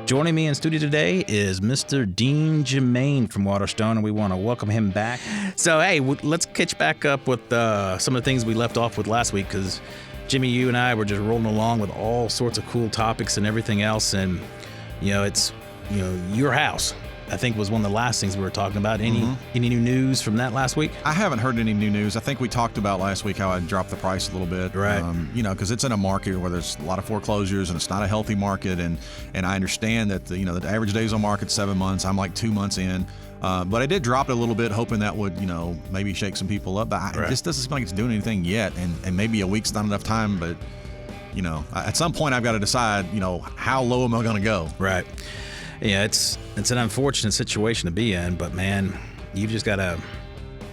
Joining me in studio today is Mr. Dean Germain from Waterstone, and we want to welcome him back. So, hey, let's catch back up with some of the things we left off with last week, because Jimmy, you and I were just rolling along with all sorts of cool topics and everything else, and it's your house, I think, was one of the last things we were talking about. Any new news from that last week? I haven't heard any new news. I think we talked about last week how I dropped the price a little bit. Right. Because it's in a market where there's a lot of foreclosures and it's not a healthy market. And I understand that the average days on market 7 months. I'm like 2 months in. But I did drop it a little bit, hoping that would, maybe shake some people up. But it just doesn't seem like it's doing anything yet. And maybe a week's not enough time. But, at some point I've got to decide, how low am I going to go? Right. Yeah, it's an unfortunate situation to be in, but man, you've just got to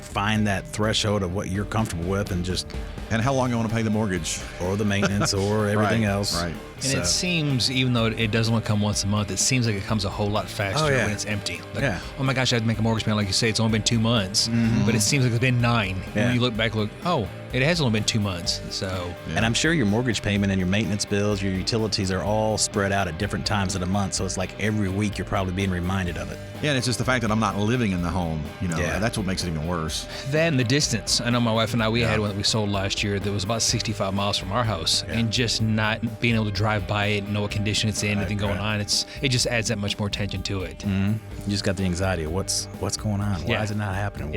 find that threshold of what you're comfortable with and how long you want to pay the mortgage or the maintenance or everything else. Right. And it seems, even though it does only come once a month, it seems like it comes a whole lot faster when it's empty. Like, oh my gosh, I had to make a mortgage payment. Like you say, it's only been 2 months, but it seems like it's been 9. And when you look back, it has only been 2 months. So, and I'm sure your mortgage payment and your maintenance bills, your utilities are all spread out at different times of the month. So it's like every week you're probably being reminded of it. Yeah, and it's just the fact that I'm not living in the home. That's what makes it even worse. Then the distance. I know my wife and I, we had one that we sold last year that was about 65 miles from our house, and just not being able to drive by it, know what condition it's in, anything going on. It just adds that much more tension to it. Mm-hmm. You just got the anxiety of what's going on. Why is it not happening?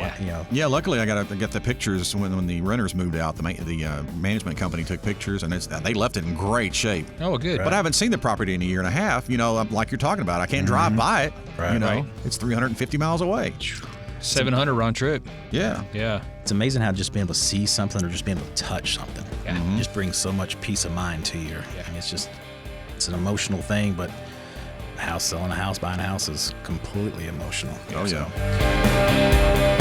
Yeah, luckily I got the pictures when the renters moved out. The management company took pictures, and they left it in great shape. Oh, good. But I haven't seen the property in a year and a half. Like you're talking about, I can't drive by it. Right. It's 350 miles away. 700 round trip. Yeah. It's amazing how just being able to see something or just being able to touch something just brings so much peace of mind to you. I mean, it's an emotional thing, but selling a house, buying a house is completely emotional. Yeah.